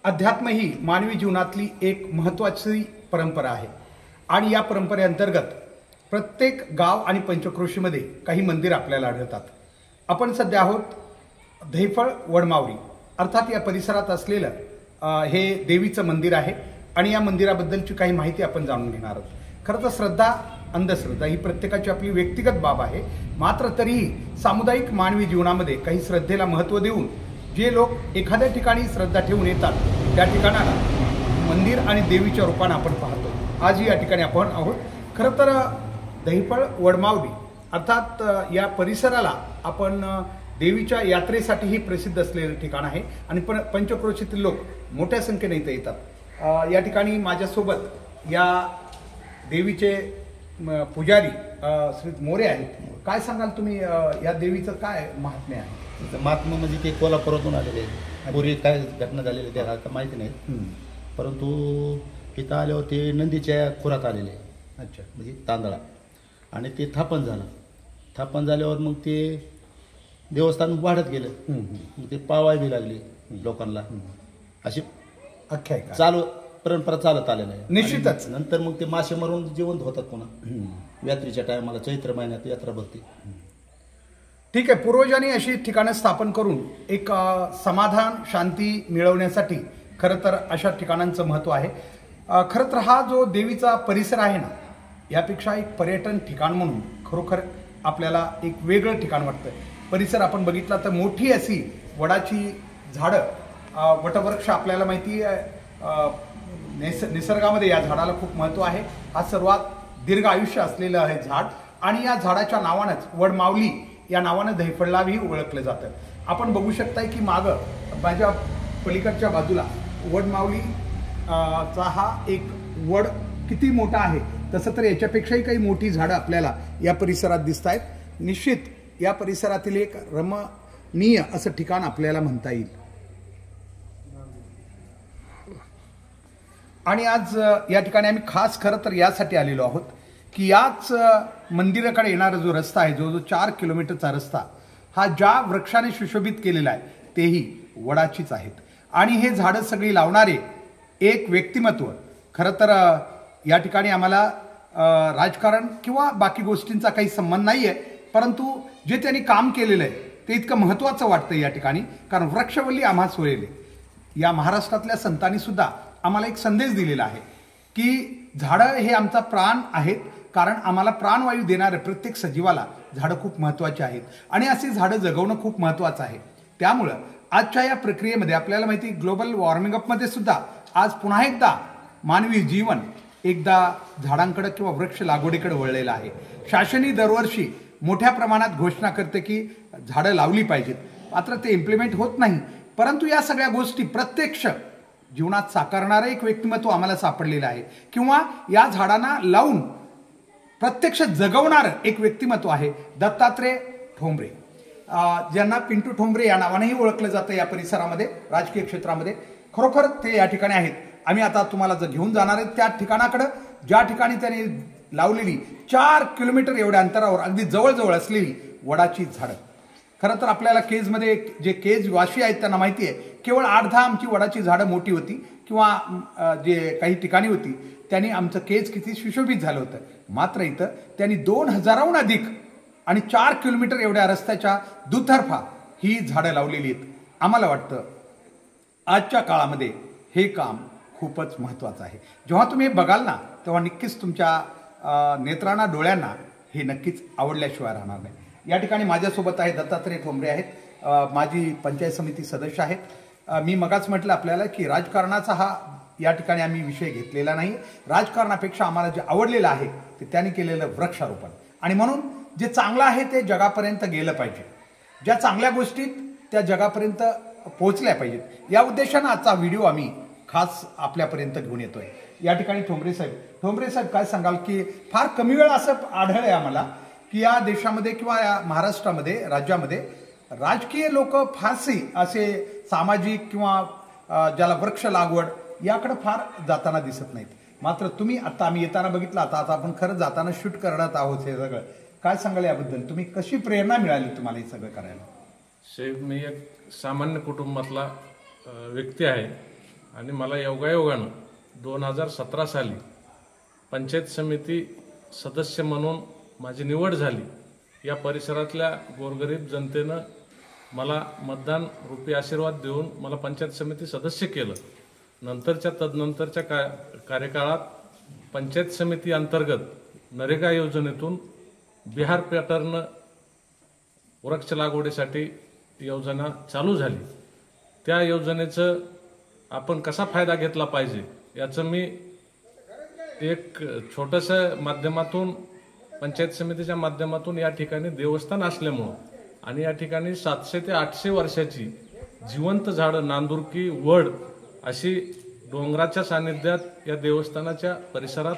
अध्यात्म ही मानवी जीवनातली एक महत्त्वाची परंपरा आहे आणि या परंपरेअंतर्गत प्रत्येक गाव आणि पंचक्रोशीमध्ये काही मंदिर आपल्याला आढळतात। आपण सध्या आहोत दहिफळ वडमावरी अर्थात या परिसरात असलेलं हे देवीचं मंदिर आहे आणि या मंदिराबद्दलची काही माहिती आपण जाणून घेणार आहोत। खरं तर श्रद्धा अंधश्रद्धा ही प्रत्येकाची आपली व्यक्तिगत बाब आहे, मात्र तरीही सामुदायिक मानवी जीवनामध्ये काही श्रद्धेला महत्त्व देऊन जे लोक एखाद्या ठिकाणी श्रद्धा ठेवून येतात त्या ठिकाणाला मंदिर आणि देवीच्या रूपाने आपण पाहतो। आजही या ठिकाणी आपण आहोत। खरं तर दहिफळ वडमावरी अर्थात या परिसराला आपण देवीच्या यात्रेसाठीही प्रसिद्ध असलेले ठिकाण आहे आणि पंचक्रोशीतील लोक मोठ्या संख्येने इथे येतात। या ठिकाणी माझ्यासोबत या देवीचे पुजारी श्री मोरे आहेत। काय सांगाल तुम्ही या देवीचं काय महात्म्य आहे? महात्मा म्हणजे ते कोल्हापुरातून आलेले आहेत। पूर्वी काय घटना झालेली त्या माहिती नाही, परंतु इथं आल्यावर ते नंदीच्या खुरात आलेले। अच्छा, म्हणजे तांदळा आणि ते थापण झालं। थापण झाल्यावर मग ते देवस्थान वाढत गेलं, मग ते पावाय बी लागली लोकांना। अशी आख्यायिका चालू परंपरा चालत आलेलं आहे। निश्चितच नंतर मग ते मासे मरून जिवंत होतात पुन्हा यात्रेच्या टायमाला, चैत्र महिन्यात यात्रा भरते। ठीक आहे, पूर्वजांनी अशी ठिकाणं स्थापन करून एक समाधान शांती मिळवण्यासाठी खरं तर अशा ठिकाणांचं महत्त्व आहे। खरं तर हा जो देवीचा परिसर आहे ना, यापेक्षा एक पर्यटन ठिकाण म्हणून खरोखर आपल्याला एक वेगळं ठिकाण वाटतं। परिसर आपण बघितला तर मोठी अशी वडाची झाडं, वटवृक्ष आपल्याला माहिती आहे निसर्गामध्ये या झाडाला खूप महत्त्व आहे। हा सर्वात दीर्घ आयुष्य असलेलं आहे झाड आणि या झाडाच्या नावानंच वडमावली या नावानं दहिफळलाही ओळखलं जातं। आपण बघू शकताय की मागं माझ्या पलीकडच्या बाजूला वडमावली चा हा एक वड किती मोठा आहे, तसं तर याच्यापेक्षाही काही मोठी झाडं आपल्याला या परिसरात दिसत आहेत। निश्चित या परिसरातील एक रमणीय असं ठिकाण आपल्याला म्हणता येईल। आणि आज या ठिकाणी आम्ही खास खरं तर यासाठी आलेलो आहोत की याच मंदिराकडे येणारा जो रस्ता आहे, जो 4 किलोमीटरचा रस्ता, हा ज्या वृक्षाने सुशोभित केलेला आहे तेही वडाचीच आहेत। आणि हे झाडं सगळी लावणारे एक व्यक्तिमत्व, खरं तर या ठिकाणी आम्हाला राजकारण किंवा बाकी गोष्टींचा काही संबंध नाही आहे, परंतु जे त्यांनी काम केलेलं आहे ते इतकं महत्त्वाचं वाटतं या ठिकाणी, कारण वृक्षवल्ली आम्हा सोयले या महाराष्ट्रातल्या संतांनी सुद्धा आम्हाला एक संदेश दिलेला आहे की झाडं हे आमचा प्राण आहेत, कारण आम्हाला प्राणवायू देणाऱ्या प्रत्येक सजीवाला झाडं खूप महत्त्वाची आहेत आणि अशी झाडं जगवणं खूप महत्त्वाचं आहे। त्यामुळं आजच्या या प्रक्रियेमध्ये आपल्याला माहिती ग्लोबल वॉर्मिंग अपमध्ये सुद्धा आज पुन्हा एकदा मानवी जीवन एकदा झाडांकडे किंवा वृक्ष लागवडीकडे वळलेलं आहे। शासनही दरवर्षी मोठ्या प्रमाणात घोषणा करते की झाडं लावली पाहिजेत, मात्र ते इम्प्लिमेंट होत नाही। परंतु या सगळ्या गोष्टी प्रत्यक्ष जीवनात साकारणारं एक व्यक्तिमत्व आम्हाला सापडलेलं आहे किंवा या झाडांना लावून प्रत्यक्ष जगवणारं एक व्यक्तिमत्व आहे दत्तात्रय ठोंबरे, ज्यांना पिंटू ठोंबरे या नावानेही ओळखलं जातं या परिसरामध्ये, राजकीय क्षेत्रामध्ये। खरोखर ते या ठिकाणी आहेत। आम्ही आता तुम्हाला जर घेऊन जाणार आहेत त्या ठिकाणाकडं, ज्या ठिकाणी त्यांनी लावलेली 4 किलोमीटर एवढ्या अंतरावर अगदी जवळजवळ असलेली वडाची झाडं। खरं तर आपल्याला केजमध्ये जे केज वासी आहेत त्यांना माहिती आहे, केवळ 8-10 आमची वडाची झाडं मोठी होती किंवा जे काही ठिकाणी होती त्यांनी आमचं केज किती सुशोभित झालं होतं, मात्र इथं त्यांनी 2000हून अधिक आणि 4 किलोमीटर एवढ्या रस्त्याच्या दुतर्फा ही झाडं लावलेली आहेत। आम्हाला वाटतं आजच्या काळामध्ये हे काम खूपच महत्त्वाचं आहे। जेव्हा तुम्ही हे बघाल ना तेव्हा नक्कीच तुमच्या नेत्रांना डोळ्यांना हे नक्कीच आवडल्याशिवाय राहणार नाही। या ठिकाणी माझ्यासोबत आहे दत्तात्रय ठोंबरे आहेत, माजी पंचायत समिती सदस्य आहेत। मी मगाच म्हटलं आपल्याला की राजकारणाचा हा या ठिकाणी आम्ही विषय घेतलेला नाही। राजकारणापेक्षा आम्हाला जे आवडलेलं आहे ते त्यांनी केलेलं वृक्षारोपण, आणि म्हणून जे चांगलं आहे ते जगापर्यंत गेलं पाहिजे, ज्या चांगल्या गोष्टीत त्या जगापर्यंत पोहोचल्या पाहिजेत। या उद्देशानं आजचा व्हिडिओ आम्ही खास आपल्यापर्यंत घेऊन येतोय। या ठिकाणी ठोंबरे साहेब काय सांगाल की फार कमी वेळ असं आढळलंय आम्हाला की या देशामध्ये किंवा या महाराष्ट्रामध्ये राज्यामध्ये राजकीय लोक फारसे असे सामाजिक किंवा ज्याला वृक्ष लागवड याकडे फार जाताना दिसत नाहीत, मात्र तुम्ही आता आम्ही येताना बघितलं, आता आपण खरं जाताना शूट करत आहोत हे सगळं। काय सांगाल याबद्दल? तुम्ही कशी प्रेरणा मिळाली तुम्हाला हे सगळं करायला? साहेब, मी एक सामान्य कुटुंबातला व्यक्ती आहे आणि मला योगायोगानं 2017 साली पंचायत समिती सदस्य म्हणून माझी निवड झाली. या परिसरातल्या गोरगरीब जनतेनं मला मतदान रूपी आशीर्वाद देऊन मला पंचायत समिती सदस्य केलं. तदनंतरच्या कार्यकाळात पंचायत समिती अंतर्गत नरेगा योजनेतून बिहार पॅटर्न वृक्ष लागवडीसाठी योजना चालू झाली. त्या योजनेचं आपण कसा फायदा घेतला पाहिजे याचं मी एक छोटंसं माध्यमातून पंचायत समितीच्या माध्यमातून या ठिकाणी देवस्थान असल्यामुळं आणि या ठिकाणी 700 ते 800 वर्षाची जिवंत झाडं, नांदुरकी, वड अशी डोंगराच्या सानिध्यात या देवस्थानाच्या परिसरात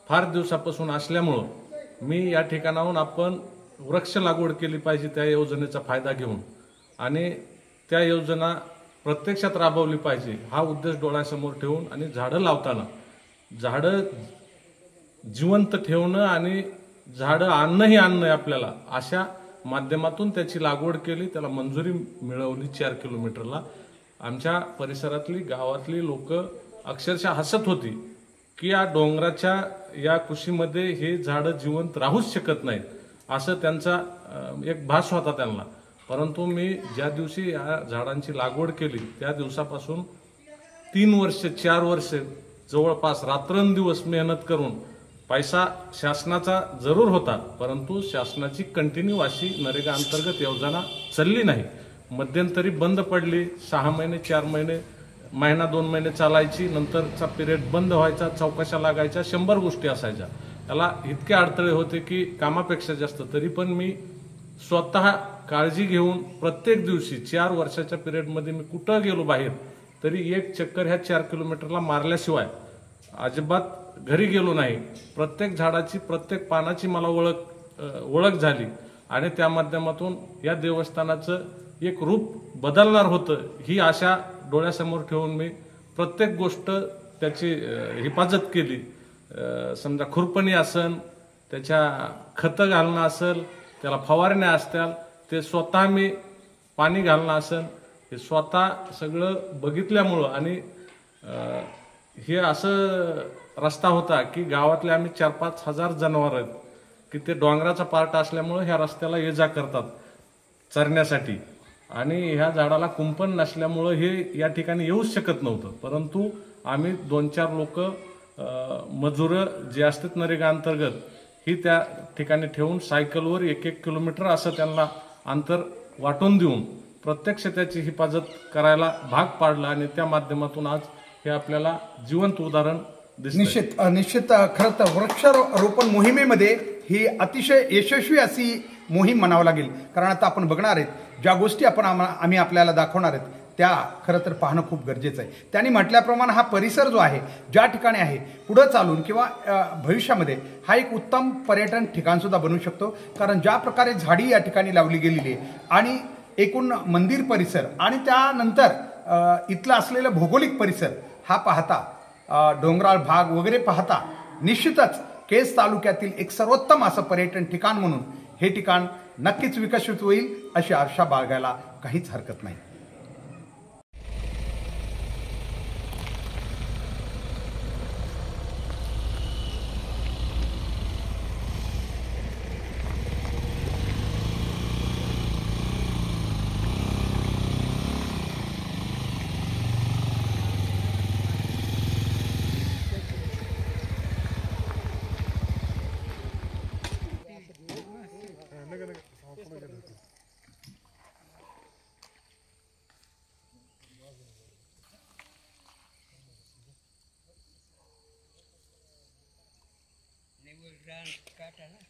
फार दिवसापासून असल्यामुळं मी या ठिकाणाहून आपण वृक्ष लागवड केली पाहिजे त्या योजनेचा फायदा घेऊन आणि त्या योजना प्रत्यक्षात राबवली पाहिजे हा उद्देश डोळ्यासमोर ठेवून आणि झाडं लावताना झाडं जिवंत ठेवणं आणि झाडं आणणंही आणणं आपल्याला अशा माध्यमातून त्याची लागवड केली. त्याला मंजुरी मिळवली 4 किलोमीटरला. आमच्या परिसरातली गावातली लोक अक्षरशः हसत होती की या डोंगराच्या या कुशीमध्ये हे झाडं जिवंत राहूच शकत नाहीत असं त्यांचा एक भास होता त्यांना. परंतु मी ज्या दिवशी या झाडांची लागवड केली त्या दिवसापासून 3 वर्ष 4 वर्ष जवळपास रात्रंदिवस मेहनत करून पैसा शासनाचा जरूर होता, परंतु शासनाची कंटिन्यू अशी नरेगा अंतर्गत योजना चालली नाही. मध्यंतरी बंद पडली. 6 महिने 4 महिने महिना 2 महिने चालायची, नंतरचा पिरियड बंद व्हायचा, चौकशा लागायच्या, 100 गोष्टी असायच्या. त्याला इतके अडथळे होते की कामापेक्षा जास्त. तरी पण मी स्वतः काळजी घेऊन प्रत्येक दिवशी 4 वर्षाच्या पिरियडमध्ये मी कुठं गेलो बाहेर तरी एक चक्कर ह्या 4 किलोमीटरला मारल्याशिवाय अजिबात घरी गेलो नाही. प्रत्येक झाडाची प्रत्येक पानाची मला ओळख झाली आणि त्या माध्यमातून या देवस्थानाचं एक रूप बदलणार होतं ही आशा डोळ्यासमोर ठेवून मी प्रत्येक गोष्ट त्याची हिफाजत केली. समजा खुरपणी असन, त्याच्या खतं घालणं असेल, त्याला फवारण्या असतील, ते स्वतः मी पाणी घालणं असेल, हे स्वतः सगळं बघितल्यामुळं आणि हे असं रस्ता होता की गावातले आम्ही 4-5 हजार जनावर आहेत की ते डोंगराचा पार्ट असल्यामुळं ह्या रस्त्याला ये जा करतात चरण्यासाठी आणि ह्या झाडाला कुंपण नसल्यामुळं हे या ठिकाणी येऊच शकत नव्हतं. परंतु आम्ही 2-4 लोक मजूर जे असतात नरेगा अंतर्गत ही त्या ठिकाणी ठेवून सायकलवर 1-1 किलोमीटर असं त्यांना अंतर वाटून देऊन प्रत्यक्ष त्याची हिफाजत करायला भाग पाडला आणि त्या माध्यमातून आज हे आपल्याला जिवंत उदाहरण दिसतं. निश्चित खरं तर वृक्षारोपण मोहिमेमध्ये ही अतिशय यशस्वी अशी मोहीम म्हणावं लागेल. कारण आता आपण बघणार आहेत ज्या गोष्टी आम्ही आपल्याला दाखवणार आहेत त्या खरं तर पाहणं खूप गरजेचं आहे. त्यांनी म्हटल्याप्रमाणे हा परिसर जो आहे ज्या ठिकाणी आहे पुढं चालून किंवा भविष्यामध्ये हा एक उत्तम पर्यटन ठिकाणसुद्धा बनू शकतो. कारण ज्या प्रकारे झाडी या ठिकाणी लावली गेलेली आहे आणि एकूण मंदिर परिसर आणि त्यानंतर इथला असलेला भौगोलिक परिसर हा पाहता डोंगराळ भाग वगैरे पाहता निश्चितच केज तालुक्यातील एक सर्वोत्तम असं पर्यटन ठिकाण म्हणून हे ठिकाण नक्कीच विकसित होईल अशी आशा बाळगायला काहीच हरकत नाही. Ni bukan kata lah.